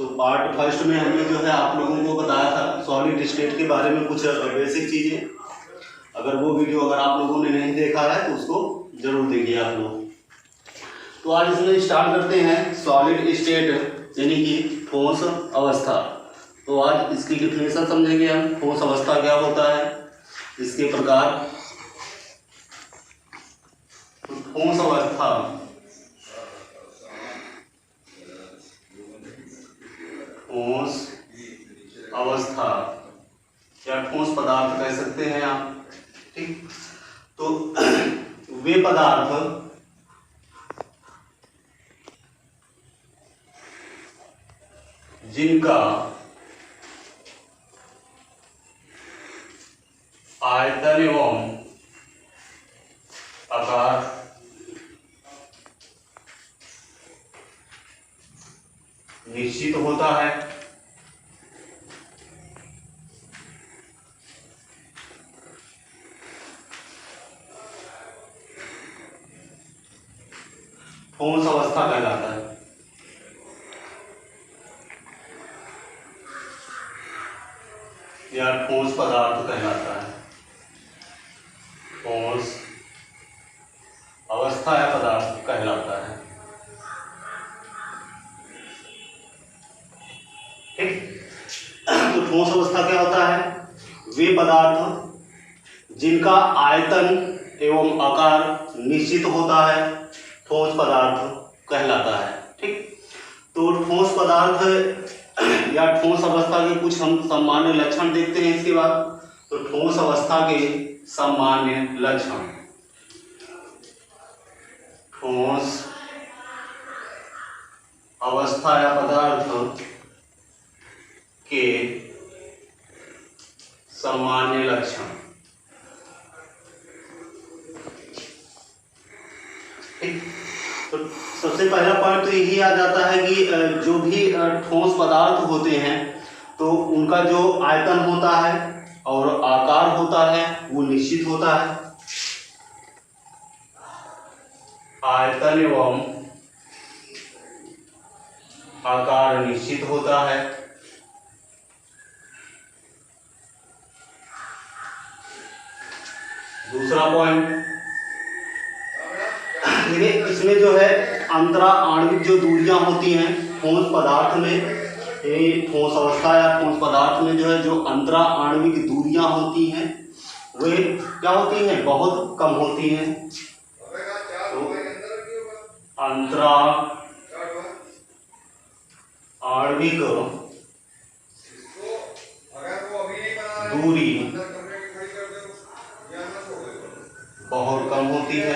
तो part first में हमने जो है आप लोगों को बताया था सॉलिड स्टेट के बारे में कुछ बेसिक चीज़ें। अगर वो वीडियो अगर आप लोगों ने नहीं देखा है तो उसको जरूर देखिए आप लोग। तो आज इसमें स्टार्ट करते हैं सॉलिड स्टेट यानी कि ठोस अवस्था। तो आज इसकी डिफिनेशन समझेंगे हम, ठोस अवस्था क्या होता है, इसके प्रकार। ठोस अवस्था या ठोस पदार्थ कह सकते हैं आप, ठीक। तो वे पदार्थ जिनका आयतन एवं आकार निश्चित होता है, ठोस अवस्था कहलाता है। या ठोस पदार्थ कहलाता है। ठोस अवस्था या पदार्थ कहलाता है, ठीक। तो ठोस अवस्था क्या होता है? वे पदार्थ जिनका आयतन एवं आकार निश्चित होता है ठोस पदार्थ कहलाता है, ठीक। तो ठोस पदार्थ या ठोस अवस्था के कुछ हम सामान्य लक्षण देखते हैं इसके बाद। तो ठोस अवस्था के सामान्य लक्षण, ठोस अवस्था या पदार्थ के सामान्य लक्षण, ठीक। तो सबसे पहला पॉइंट तो यही आ जाता है कि जो भी ठोस पदार्थ होते हैं तो उनका जो आयतन होता है और आकार होता है वो निश्चित होता है। आयतन एवं आकार निश्चित होता है। दूसरा पॉइंट, इसमें जो है अंतरा आणविक जो दूरियां होती हैं ठोस पदार्थ में, ठोस अवस्था या ठोस पदार्थ में जो है जो अंतरा आणविक दूरियां होती हैं वे क्या होती हैं? बहुत कम होती हैं। तो अंतरा आणविक दूरी बहुत कम होती है,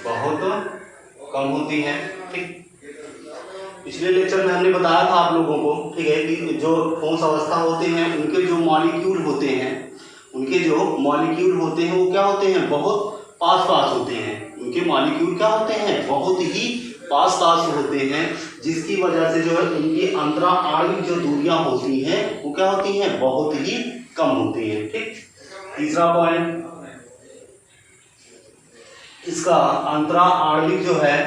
बहुत कम होती है, ठीक। पिछले लेक्चर में हमने बताया था आप लोगों को, ठीक है, कि जो ठोस अवस्था होते हैं उनके जो मॉलिक्यूल होते हैं, वो क्या होते हैं? बहुत पास पास होते हैं। उनके मॉलिक्यूल क्या होते हैं? बहुत ही पास पास होते हैं, जिसकी वजह से जो है उनकी अंतरा आणविक जो दूरियां होती हैं वो क्या होती हैं? बहुत ही कम होती हैं, ठीक। तीसरा पॉइंट, इसका अंतरा आणविक जो है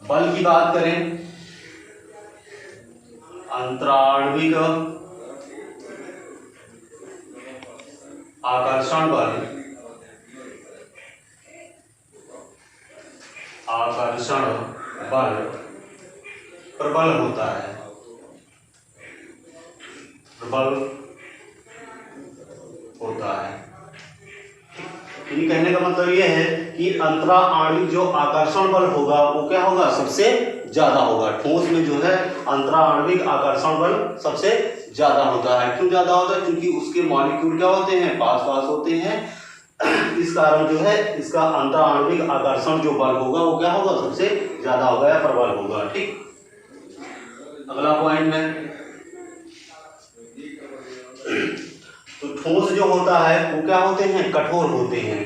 बल की बात करें, अंतरा आणविक आकर्षण बल प्रबल होता है, प्रबल होता है। यानी कहने का मतलब यह है कि अंतरा आणविक जो आकर्षण बल होगा वो क्या होगा? सबसे ज्यादा होगा। ठोस में जो है अंतरा आणविक आकर्षण बल सबसे ज्यादा होता है। क्यों ज्यादा होता है? क्योंकि उसके मॉलिक्यूल क्या होते हैं? पास पास होते हैं। इस कारण जो है इसका अंतरा आणविक आकर्षण जो बल होगा वो क्या होगा? सबसे ज्यादा होगा या प्रबल होगा, ठीक। अगला पॉइंट है, तो ठोस जो होता है वो क्या होते हैं? कठोर होते हैं।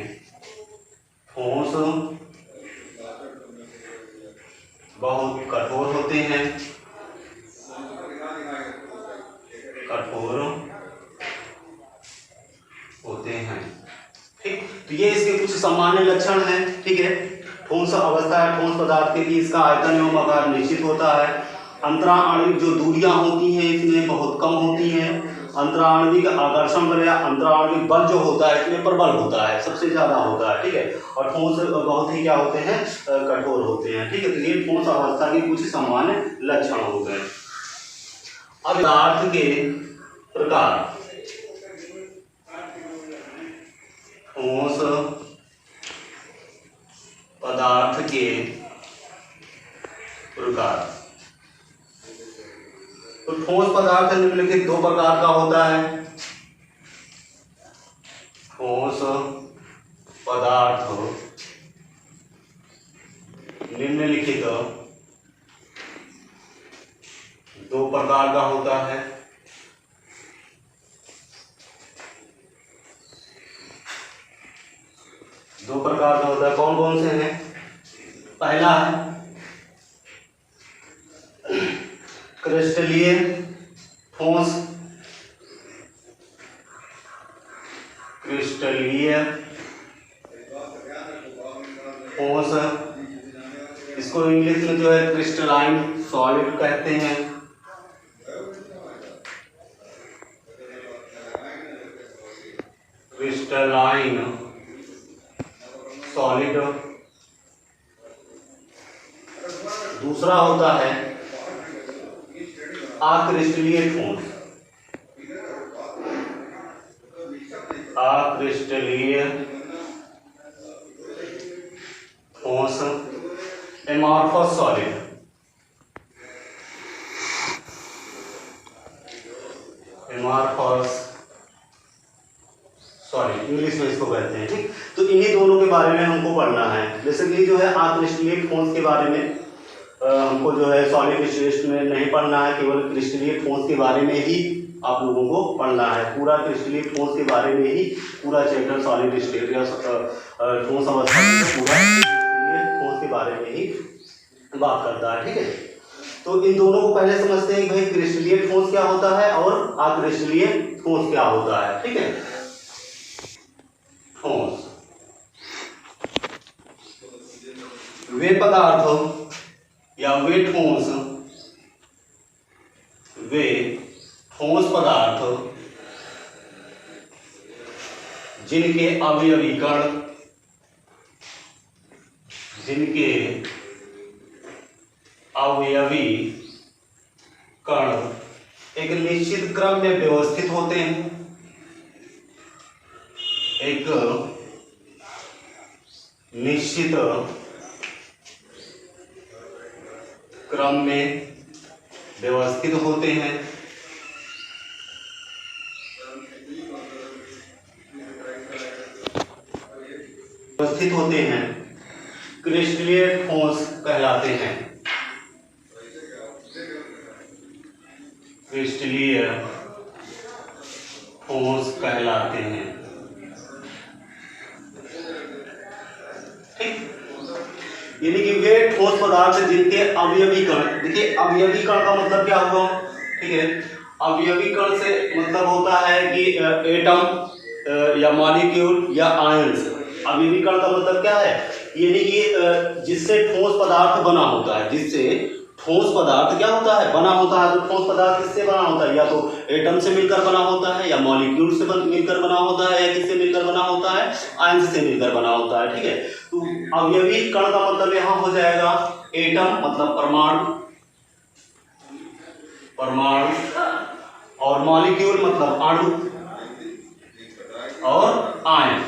ठोस बहुत कठोर होते हैं, कठोर होते हैं, ठीक। तो ये इसके कुछ सामान्य लक्षण हैं, ठीक है। ठोस अवस्था है ठोस पदार्थ के लिए इसका आयतन एवं आकार निश्चित होता है। अंतराणविक जो दूरियां होती हैं इसमें बहुत कम होती हैं। अंतराणविक आकर्षण बल या अंतराणविक बल जो होता है इसमें प्रबल होता है, सबसे ज्यादा होता है, ठीक है। और ठोस बहुत ही क्या होते हैं, कठोर होते हैं, ठीक है। तो ये ठोस अवस्था के कुछ सामान्य लक्षण हो गए। अब पदार्थ के प्रकार, ठोस पदार्थ के प्रकार। तो ठोस पदार्थ निम्नलिखित दो प्रकार का होता है। ठोस पदार्थ निम्नलिखित दो प्रकार का होता है। दो प्रकार का होता है, कौन कौन से हैं? पहला है क्रिस्टलीय ठोस। क्रिस्टलीय ठोस, इसको इंग्लिश में जो है क्रिस्टलाइन सॉलिड कहते हैं। Crystalline solid. दूसरा होता है अक्रिस्टलीय ठोस। अक्रिस्टलीय ठोस, amorphous solid. Amorphous solid English में इसको कहते हैं, ठीक। तो इन्हीं दोनों के बारे में हमको पढ़ना है। जैसे कि जो है अक्रिस्टलीय ठोस के बारे में हमको जो है सॉलिड क्रिस्टल में नहीं पढ़ना है, केवल क्रिस्टलीय ठोस के बारे में ही आप लोगों को पढ़ना है। पूरा क्रिस्टलीय ठोस के बारे में ही पूरा चैप्टर सॉलिड स्टेट या ठोस अवस्था पूरा क्रिस्टलीय ठोस के बारे में ही बात करता है, ठीक है। तो इन दोनों को पहले समझते हैं कि भाई क्रिस्टलीय ठोस क्या होता है और अक्रिस्टलीय ठोस क्या होता है, ठीक है। ठोस वे पदार्थ या वे ठोस पदार्थ जिनके अवयवी कण एक निश्चित क्रम में व्यवस्थित होते हैं। एक निश्चित क्रम में व्यवस्थित होते हैं। व्यवस्थित होते हैं, क्रिस्टलीय ठोस कहलाते हैं। क्रिस्टलीय ठोस कहलाते हैं, ठीक। यानी कि वे ठोस पदार्थ जिनके अवयवी कण, देखिए अवयवी कण का मतलब क्या हुआ, ठीक है। अवयवी कण से मतलब होता है कि एटम या मॉलिक्यूल या आयंस। अवयवी कण का मतलब क्या है, यानी कि जिससे ठोस पदार्थ बना होता है, जिससे ठोस पदार्थ क्या होता है, बना होता है। तो ठोस पदार्थ किससे बना होता है, या तो एटम से मिलकर बना होता है, या मॉलिक्यूल से मिलकर बना होता है, या किससे मिलकर बना होता है, आयंस से मिलकर बना होता है, ठीक है। तो अवयवी कण का मतलब यहाँ हो जाएगा एटम मतलब परमाणु, और मॉलिक्यूल मतलब अणु, और आयन,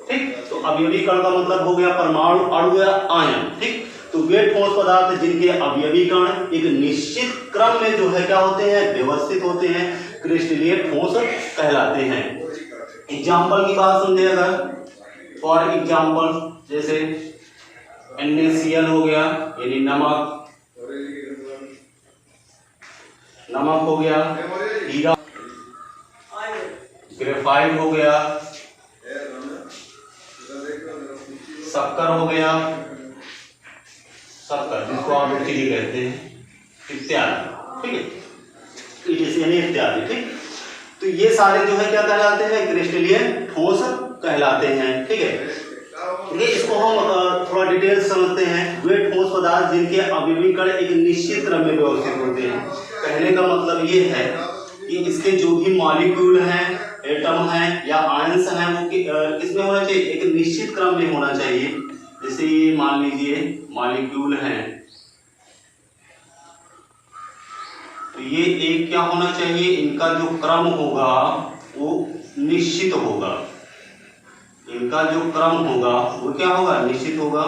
ठीक। तो अवयवी कण का मतलब हो गया परमाणु, अणु या आयन, ठीक। तो वे ठोस पदार्थ जिनके अवयवी कण एक निश्चित क्रम में जो है क्या होते हैं, व्यवस्थित होते हैं, क्रिस्टलीय ठोस कहलाते हैं। एग्जाम्पल की बात समझे अगर, फॉर एग्जाम्पल जैसे NaCl हो गया यानी नमक, हो गया, हीरा, ग्रेफाइट हो गया, शक्कर हो गया, शक्कर जिसको आप चीनी कहते हैं, इत्यादि, ठीक है, यानी इत्यादि, ठीक। तो ये सारे जो है क्या कहलाते हैं, क्रिस्टलीय ठोस कहलाते हैं, ठीक है। ठीक है, इसको हम थोड़ा डिटेल समझते हैं। वे ठोस पदार्थ जिनके अवयवी कण एक निश्चित क्रम में व्यवस्थित होते हैं। कहने का मतलब ये है कि इसके जो भी मॉलिक्यूल हैं, एटम हैं या आयंस हैं, वो किसमें होना चाहिए, एक निश्चित क्रम में होना चाहिए। जैसे ये मान लीजिए मॉलिक्यूल हैं, तो ये एक क्या होना चाहिए, इनका जो क्रम होगा वो निश्चित होगा। इनका जो क्रम होगा वो क्या होगा, निश्चित होगा।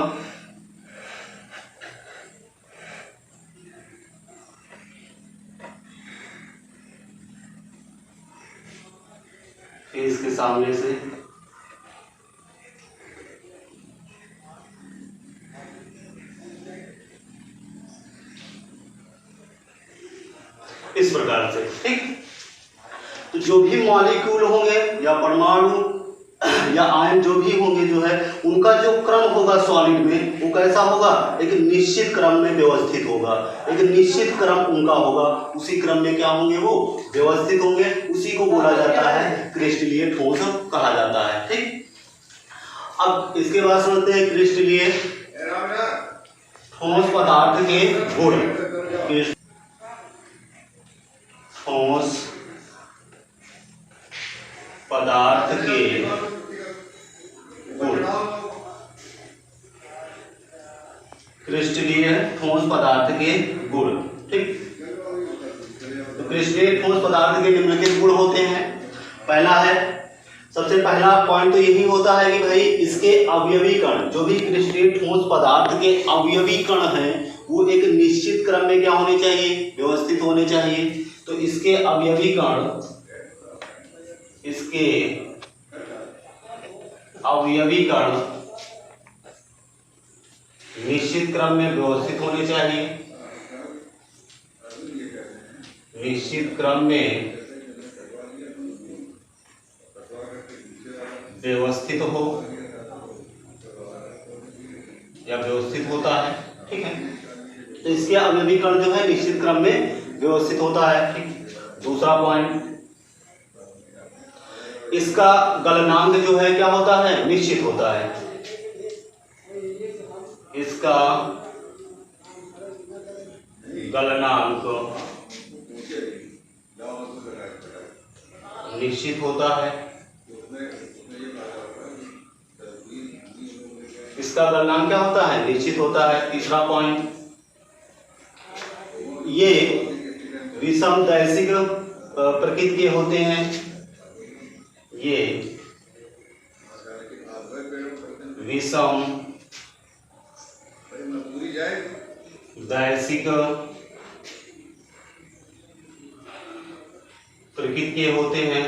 फिर इसके सामने से इस प्रकार से, ठीक। तो जो भी मॉलिक्यूल होंगे या परमाणु या आयन जो भी होंगे, जो है उनका जो क्रम होगा सॉलिड में, वो कैसा होगा, एक निश्चित क्रम में व्यवस्थित होगा। एक निश्चित क्रम उनका होगा, उसी क्रम में क्या होंगे, वो व्यवस्थित होंगे। उसी को बोला जाता है क्रिस्टलीय ठोस कहा जाता है, ठीक। अब इसके बाद समझते हैं क्रिस्टलीय ठोस पदार्थ के गुण। ठोस पदार्थ के गुण, क्रिस्टलीय ठोस पदार्थ के गुण, ठीक। तो क्रिस्टलीय ठोस पदार्थ के निम्नलिखित गुण होते हैं। पहला है, सबसे पहला पॉइंट तो यही होता है कि भाई इसके अवयवी कण, जो भी क्रिस्टलीय ठोस पदार्थ के अवयवी कण हैं, वो एक निश्चित क्रम में क्या होने चाहिए, व्यवस्थित होने चाहिए। तो इसके अवयवी कण, इसके अवयवी कण निश्चित क्रम में व्यवस्थित होने चाहिए। निश्चित क्रम में व्यवस्थित हो या व्यवस्थित होता है, ठीक है। तो इसके अवयवी कण जो है निश्चित क्रम में व्यवस्थित होता है, ठीक। दूसरा पॉइंट, इसका गलनांक जो है क्या होता है, निश्चित होता है। इसका गलनांक निश्चित होता है। इसका गलनांक क्या होता है, निश्चित होता है। तीसरा पॉइंट, ये विषमदैशिक प्रकृति के होते हैं। ये विषम दैशिक प्रकृति के होते हैं।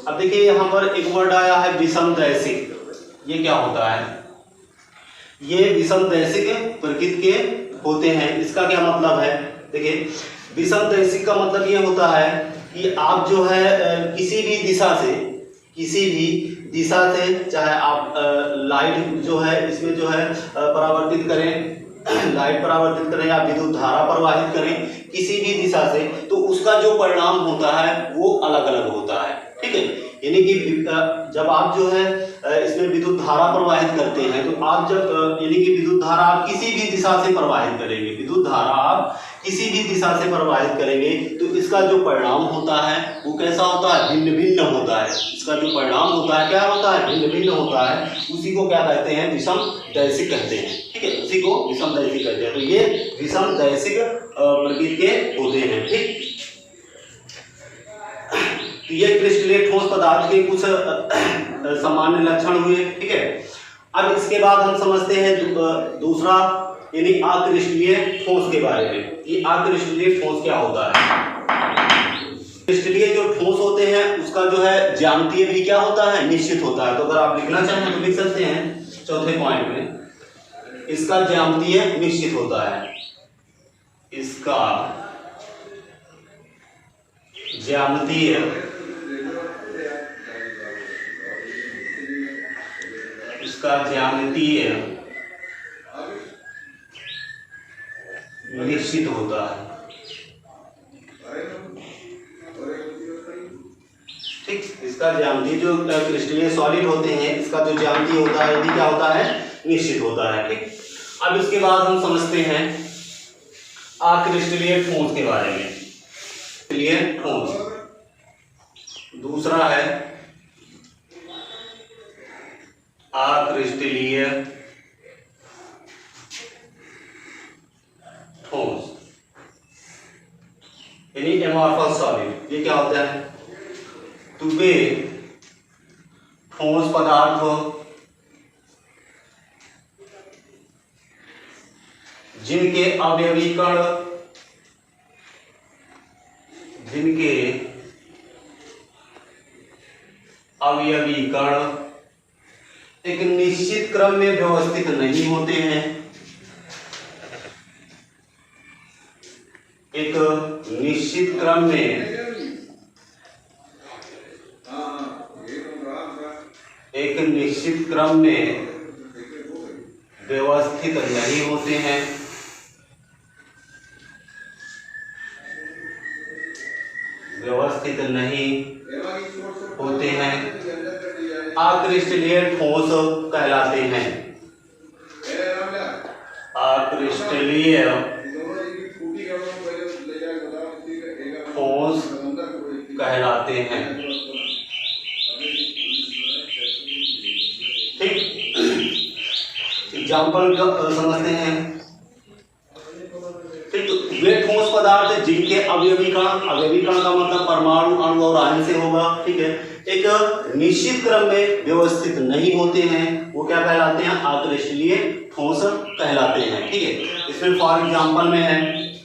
अब देखिए यहाँ पर एक वर्ड आया है विषम दैशिक। ये क्या होता है, ये विषम दैशिक प्रकृति के होते हैं। इसका क्या मतलब है, देखिए विषम दैशिक का मतलब ये होता है कि आप जो है किसी भी दिशा से चाहे आप लाइट जो है इसमें जो है परावर्तित करें, लाइट परावर्तित करें या विद्युत धारा प्रवाहित करें किसी भी दिशा से, तो उसका जो परिणाम होता है वो अलग अलग होता है, ठीक है। यानी कि जब आप जो है इसमें विद्युत धारा प्रवाहित करते हैं, तो आप जब यानी कि विद्युत धारा आप किसी भी दिशा से प्रवाहित करेंगे, विद्युत धारा आप किसी भी दिशा से प्रवाहित करेंगे, तो इसका जो परिणाम होता है वो कैसा होता है, भिन्न भिन्न होता है। इसका जो परिणाम होता है क्या होता है, भिन्न भिन्न होता है। उसी को क्या कहते हैं, विषम दैशिक कहते हैं, ठीक है। उसी को विषम दैशिक कहते हैं। तो ये विषम दैशिक प्रकृति के होते हैं, ठीक। तो ये क्रिस्टलीय ठोस पदार्थ के कुछ सामान्य लक्षण हुए, ठीक है। अब इसके बाद हम समझते हैं दूसरा यानी अक्रिस्टलीय ठोस के बारे में। ये अक्रिस्टलीय ठोस क्या होता है। क्रिस्टलीय जो ठोस होते हैं उसका जो है ज्यामितीय भी क्या होता है, निश्चित होता है। तो अगर आप लिखना चाहें तो लिख सकते हैं चौथे पॉइंट में, इसका ज्यामितीय निश्चित होता है। इसका ज्यामितीय निश्चित होता है, ठीक। इसका इसका ज्यामिति जो क्रिस्टलीय सॉलिड होते हैं इसका जो ज्यामिति होता है यदि क्या होता है, निश्चित होता है। ठीक, अब इसके बाद हम समझते हैं अक्रिस्टलीय ठोस के बारे में। क्रिस्टलीय ठोस दूसरा है अक्रिस्टलीय ठोस यानी एमॉर्फस सॉलिड। ये क्या होता है, तो वे ठोस पदार्थ जिनके अवयवीकरण एक निश्चित क्रम में व्यवस्थित नहीं होते हैं, एक निश्चित क्रम में व्यवस्थित नहीं होते हैं, अक्रिस्टलीय ठोस कहलाते हैं। अक्रिस्टलीय ठोस कहलाते हैं। ठीक, एग्जाम्पल समझते हैं। ठीक, तो वे ठोस पदार्थ जिनके अवयवीकरण का मतलब परमाणु, अणु और आयन से होगा। ठीक है, एक निश्चित क्रम में व्यवस्थित नहीं होते हैं, वो क्या कहलाते हैं, अक्रिस्टलीय ठोस कहलाते हैं। ठीक है, इसमें फॉर एग्जाम्पल में है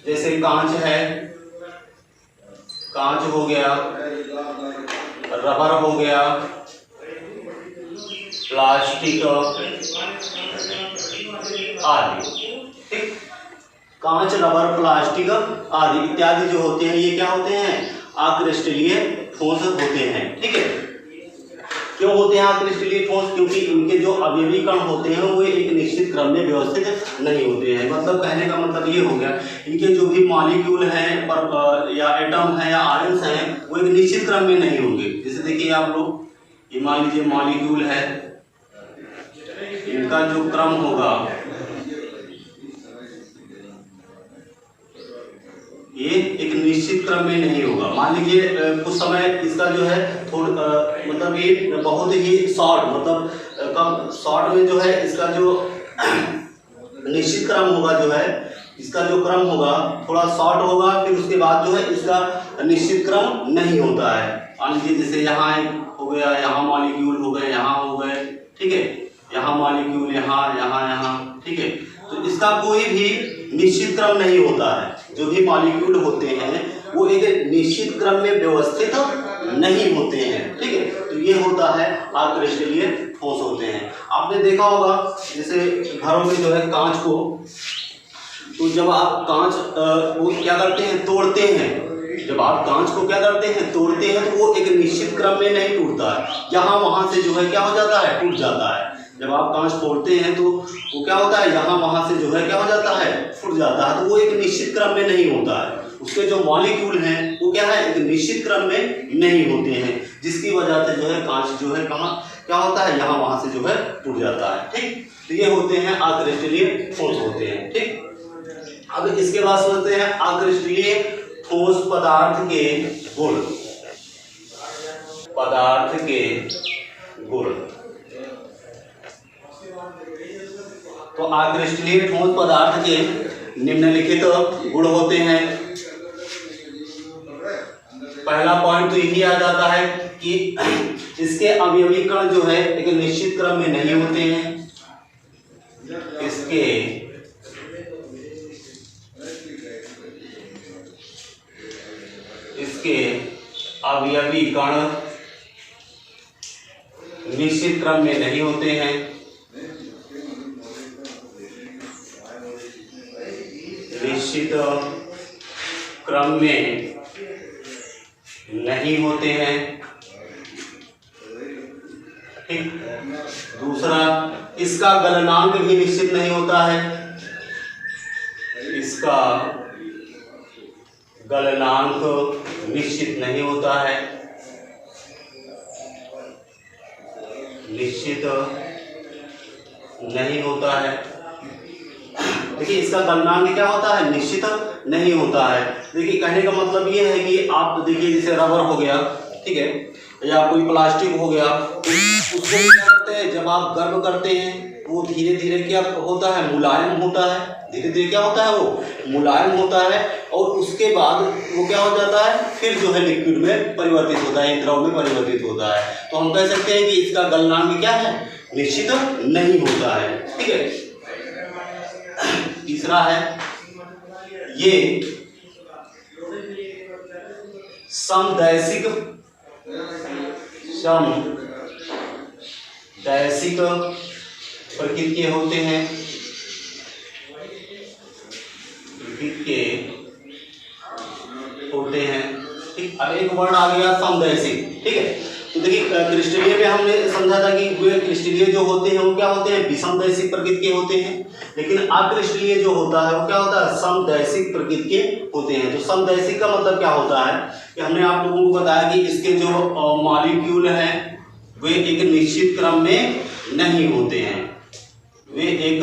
जैसे कांच है, कांच हो गया, रबर हो गया, प्लास्टिक आदि। ठीक, कांच, रबर, प्लास्टिक आदि इत्यादि जो होते हैं ये क्या होते हैं, अक्रिस्टलीय ठोस होते हैं। ठीक है, क्यों होते हैं अक्रिस्टलीय ठोस, क्योंकि इनके जो अवयवीकरण होते हैं वो एक निश्चित क्रम में व्यवस्थित नहीं होते हैं। मतलब कहने का मतलब ये हो गया, इनके जो भी मॉलिक्यूल हैं या एटम है या आयंस हैं वो एक निश्चित क्रम में नहीं होंगे। जैसे देखिए आप लोग, ये मान लीजिए मॉलिक्यूल है, इनका जो क्रम होगा ये एक निश्चित क्रम में नहीं होगा। मान लीजिए कुछ समय इसका जो है मतलब ये बहुत ही शॉर्ट, मतलब कम शॉर्ट में जो है इसका जो निश्चित क्रम होगा, जो है इसका जो क्रम होगा थोड़ा शॉर्ट होगा, फिर उसके बाद जो है इसका निश्चित क्रम नहीं होता है। मान लीजिए जैसे यहाँ हो गया, यहाँ मॉलिक्यूल हो गए, यहाँ हो गए, ठीक है, यहाँ मॉलिक्यूल, यहाँ, ठीक है, तो इसका कोई भी निश्चित क्रम नहीं होता है। जो भी मॉलिक्यूल होते हैं वो एक निश्चित क्रम में व्यवस्थित नहीं होते हैं। ठीक है, तो ये होता है अक्रिस्टलीय ठोस होते हैं। आपने देखा होगा जैसे घरों में जो है कांच को, तो जब आप कांच वो क्या करते हैं, तोड़ते हैं, जब आप कांच को क्या करते हैं, तोड़ते हैं, तो वो एक निश्चित क्रम में नहीं टूटता है, यहाँ वहाँ से जो है क्या हो जाता है, टूट जाता है। जब आप कांच फोड़ते हैं तो वो क्या होता है, यहाँ वहाँ से जो है क्या हो जाता है, फूट जाता है, तो वो एक निश्चित क्रम में नहीं होता है। उसके जो मॉलिक्यूल हैं वो क्या है, एक निश्चित क्रम में नहीं होते हैं, जिसकी वजह से जो है कांच जो है कहाँ क्या होता है, यहाँ वहाँ से जो है टूट जाता है। ठीक, तो ये होते हैं अक्रिस्टलीय ठोस होते हैं। ठीक, अब इसके बाद सोचते हैं अक्रिस्टलीय ठोस पदार्थ के गुण। पदार्थ के गुण, तो अक्रिस्टलीय ठोस पदार्थ के निम्नलिखित गुण होते हैं। पहला पॉइंट तो यही आ जाता है कि इसके अवयवीकरण जो है एक निश्चित क्रम में नहीं होते हैं। इसके अवयवीकरण निश्चित क्रम में नहीं होते हैं। निश्चित क्रम में नहीं होते हैं। ठीक, दूसरा, इसका गलनांक भी निश्चित नहीं होता है। इसका गलनांक निश्चित नहीं होता है। निश्चित नहीं होता है। देखिए इसका गलनांक क्या होता है, निश्चित नहीं होता है। देखिए कहने का मतलब ये है कि आप देखिए जैसे रबर हो गया, ठीक है, या कोई प्लास्टिक हो गया, तो उसको क्या करते हैं, जब आप गर्म करते हैं वो धीरे धीरे क्या होता है, मुलायम होता है, धीरे धीरे क्या होता है, वो मुलायम होता है, और उसके बाद वो क्या हो जाता है, फिर जो है लिक्विड में परिवर्तित होता है, द्रव में परिवर्तित होता है। तो हम कह सकते हैं कि इसका गलनांक क्या है, निश्चित नहीं होता है। ठीक है, तीसरा है ये समदैशिक प्रकृति के होते हैं, ठीक। अब एक वर्ड आ गया समदैशिक, ठीक है। तो देखिए क्रिस्टलीय में हमने समझा था कि वे क्रिस्टलीय जो होते हैं वो क्या होते हैं, विषमदैशिक प्रकृति के होते हैं, लेकिन अक्रिस्टलीय जो होता है वो क्या होता है, समदैशिक प्रकृति के होते हैं। तो समदैशिक का मतलब क्या होता है कि हमने आप लोगों को बताया कि इसके जो मॉलिक्यूल हैं वे एक निश्चित क्रम में नहीं होते हैं, वे एक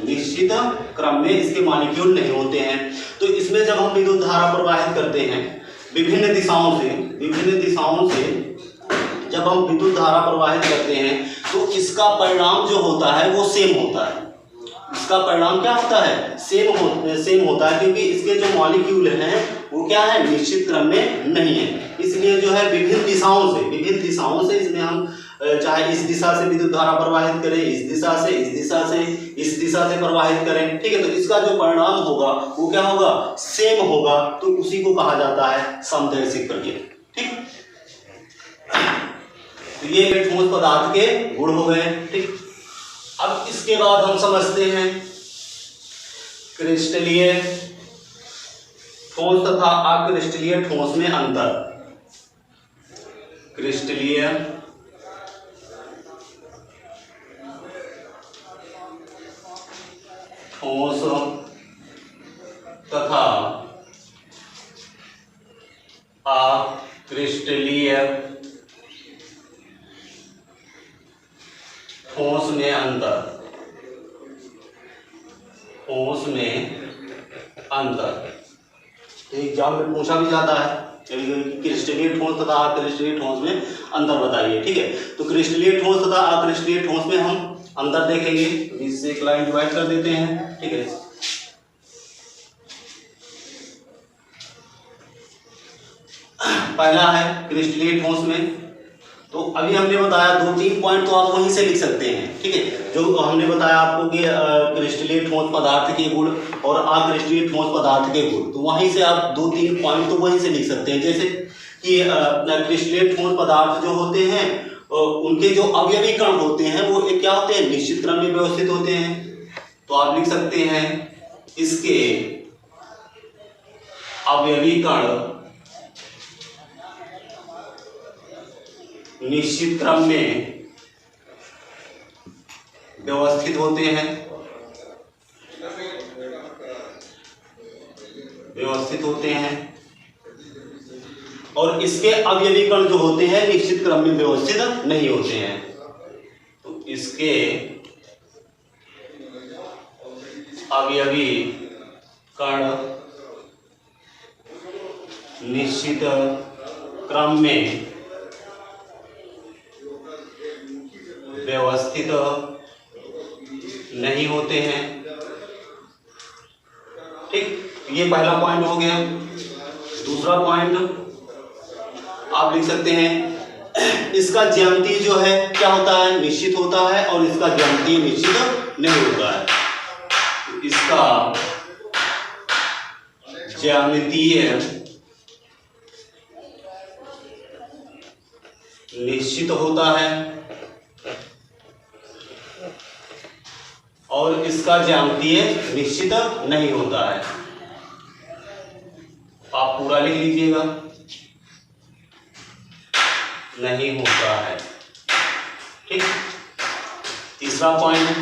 निश्चित क्रम में इसके मॉलिक्यूल नहीं होते हैं। तो इसमें जब हम विद्युत धारा प्रवाहित करते हैं विभिन्न दिशाओं से जब हम विद्युत धारा प्रवाहित करते हैं तो इसका परिणाम जो होता है वो सेम होता है। इसका परिणाम क्या होता है, सेम होता है, क्योंकि इसके जो मॉलिक्यूल हैं वो क्या है, निश्चित क्रम में नहीं है। इसलिए जो है विभिन्न दिशाओं से इसमें हम चाहे इस दिशा से विद्युत धारा प्रवाहित करें, इस दिशा से प्रवाहित करें, ठीक है, तो इसका जो परिणाम होगा वो क्या होगा, सेम होगा। तो उसी को कहा जाता है समदैशिक प्रकृति। ठीक, तो ये ठोस पदार्थ के गुण हो गए। ठीक, अब इसके बाद हम समझते हैं क्रिस्टलीय ठोस तथा अक्रिस्टलीय ठोस में अंतर। क्रिस्टलीय ठोस तथा अक्रिस्टलीय ठोस में अंतर। एग्जाम में पूछा भी जाता है क्रिस्टलीय ठोस तथा अक्रिस्टलीय ठोस में अंतर बताइए। ठीक है, तो क्रिस्टलीय ठोस तथा अक्रिस्टलीय ठोस में हम अंतर देखेंगे। इससे एक लाइन डिवाइड कर देते हैं। ठीक है, पहला है क्रिस्टलीय ठोस में, तो अभी हमने बताया 2-3 पॉइंट तो आप वहीं से लिख सकते हैं। ठीक है, जो हमने बताया आपको कि क्रिस्टलीय ठोस पदार्थ के गुण और अक्रिस्टलीय ठोस पदार्थ के गुण, तो वहीं से आप 2-3 पॉइंट तो वहीं से लिख सकते हैं। जैसे कि क्रिस्टलीय ठोस पदार्थ जो होते हैं उनके जो अवयवी कण होते हैं वो क्या होते हैं, निश्चित क्रम में व्यवस्थित होते हैं। तो आप लिख सकते हैं इसके अवयवी कण निश्चित क्रम में व्यवस्थित होते हैं, और इसके अवयवी कण जो होते हैं निश्चित क्रम में व्यवस्थित नहीं होते हैं। तो इसके अवयवी कण निश्चित क्रम में व्यवस्थित नहीं होते हैं। ठीक, ये पहला पॉइंट हो गया। दूसरा पॉइंट आप लिख सकते हैं इसका ज्यामिति जो है क्या होता है, निश्चित होता है, और इसका ज्यामिति निश्चित नहीं होता है। इसका ज्यामितीय निश्चित होता है और इसका ज्यामितीय निश्चित नहीं होता है। आप पूरा लिख लीजिएगा, नहीं होता है। ठीक, तीसरा पॉइंट,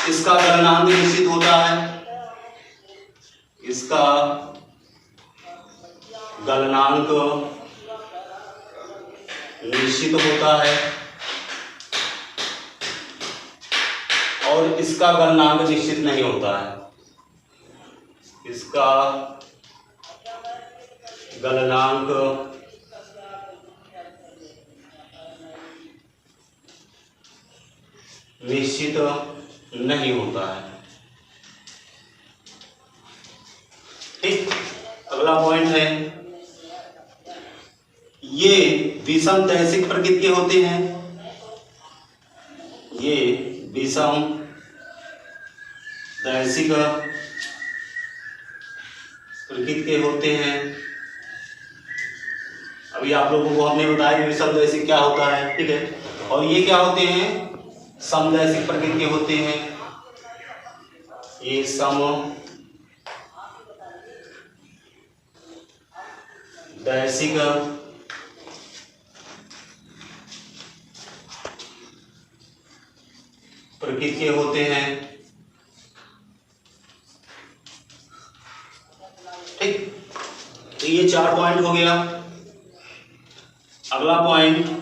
इसका गलनांक निश्चित होता है, इसका गलनांक निश्चित होता है इसका गलनांक निश्चित नहीं होता है, इसका गलनांक निश्चित नहीं होता है। ठीक, अगला पॉइंट है, ये विषम दैशिक प्रकृति के होते हैं, ये विषम दैशिक प्रकृति के होते हैं। अभी आप लोगों को हमने बताया कि विषम दैशिक क्या होता है, ठीक है। और ये क्या होते हैं, समदैशिक प्रकृति के होते हैं, ये समदैशिक प्रकृति के होते हैं। ठीक, तो ये 4 पॉइंट हो गया। अगला पॉइंट,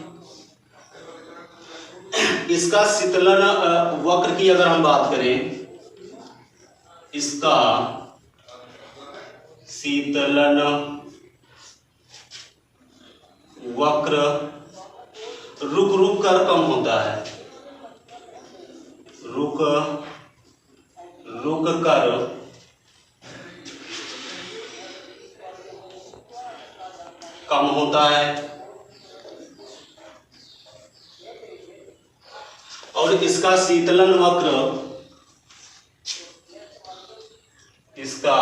इसका शीतलन वक्र की अगर हम बात करें, इसका शीतलन वक्र रुक रुक कर कम होता है, रुक रुक कर कम होता है। और इसका शीतलन वक्र, इसका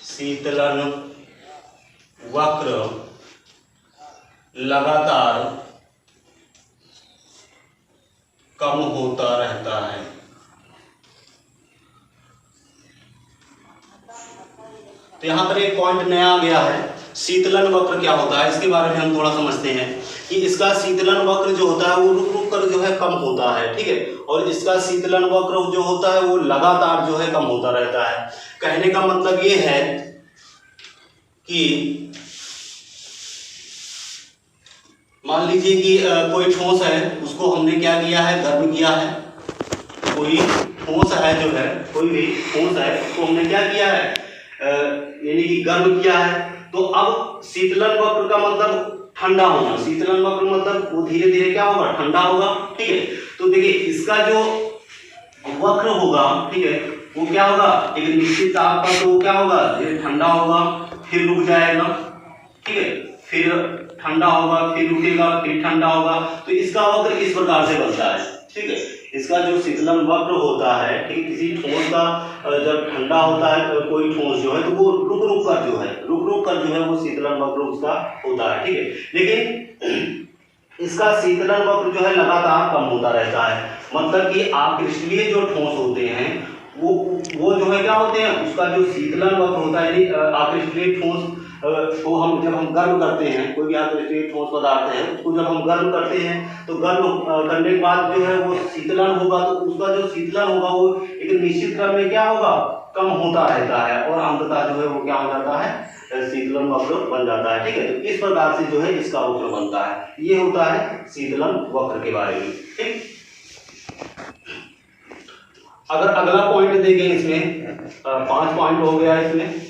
शीतलन वक्र लगातार कम होता रहता है। तो यहां पर एक पॉइंट नया आ गया है, शीतलन वक्र क्या होता है, इसके बारे में हम थोड़ा समझते हैं कि इसका शीतलन वक्र जो होता है वो रुक रुक कर जो है कम होता है, ठीक है। और इसका शीतलन वक्र जो होता है वो लगातार जो है कम होता रहता है। कहने का मतलब ये है कि मान लीजिए कि कोई ठोस है, उसको हमने क्या किया है, गर्म किया है। कोई ठोस है जो है, कोई भी ठोस है उसको हमने क्या किया है, यानी कि गर्म किया है। तो अब शीतलन वक्र का मतलब ठंडा होना, शीतलन वक्र मतलब वो धीरे धीरे क्या होगा, ठंडा होगा, ठीक है। तो देखिए इसका जो वक्र होगा, ठीक है, वो क्या होगा, एक निश्चित ताप पर तो वो क्या होगा, धीरे ठंडा होगा, फिर रुक जाएगा, ठीक है, फिर ठंडा होगा, फिर रुकेगा, फिर ठंडा होगा। तो इसका वक्र इस प्रकार से बनता है, ठीक है। इसका जो शीतलन वक्र होता है, ठीक, किसी ठोस का जब ठंडा होता है कोई ठोस जो है, तो वो रुक रुक कर जो है वो शीतलन वक्र उसका होता है, ठीक है। लेकिन इसका शीतलन वक्र जो है लगातार कम होता रहता है। मतलब कि आक्रिस्टलीय जो ठोस होते हैं वो जो है क्या होते हैं, उसका जो शीतलन वक्र होता है, यानी आक्रिस्टलीय ठोस तो हम जब हम गर्म करते हैं, कोई भी आक्रिस्टलीय ठोस पदार्थ है उसको जब हम गर्म करते हैं तो गर्म करने के बाद जो है वो शीतलन होगा, तो उसका जो शीतलन होगा वो एक निश्चित क्रम में क्या होगा, कम होता रहता है और अंततः जो है वो क्या हो जाता है, शीतलन वक्र बन जाता है, ठीक है। तो इस प्रकार से जो है इसका वक्र बनता है। ये होता है शीतलन वक्र के बारे में, ठीक। अगर अगला पॉइंट देखें, इसमें 5 पॉइंट हो गया, इसमें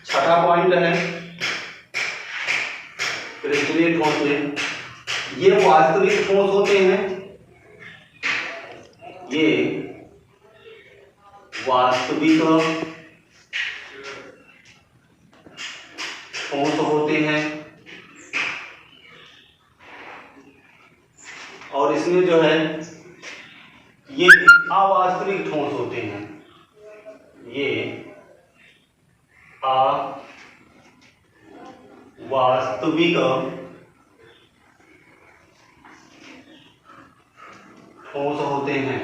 छठा पॉइंट है क्रिस्टलीय ठोस में, ये वास्तविक ठोस होते हैं, ये वास्तविक ठोस होते हैं। और इसमें जो है ये अवास्तविक ठोस होते हैं, ये अवास्तविक ठोस होते हैं,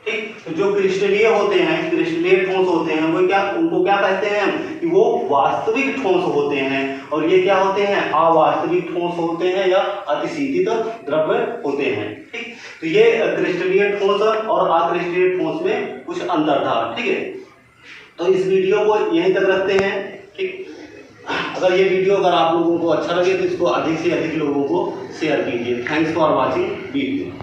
ठीक। तो जो क्रिस्टलीय होते हैं, क्रिस्टलीय ठोस होते हैं, वो क्या, उनको क्या कहते हैं हम, कि वो वास्तविक ठोस होते हैं। और ये क्या होते हैं, अवास्तविक ठोस होते हैं या अतिशीतित द्रव्य होते हैं, ठीक। तो ये क्रिस्टलीय ठोस और अक्रिस्टलीय ठोस में कुछ अंतर था, ठीक है। तो इस वीडियो को यहीं तक रखते हैं, ठीक। अगर ये वीडियो अगर आप लोगों को अच्छा लगे तो इसको अधिक से अधिक लोगों को शेयर कीजिए। Thanks for watching video.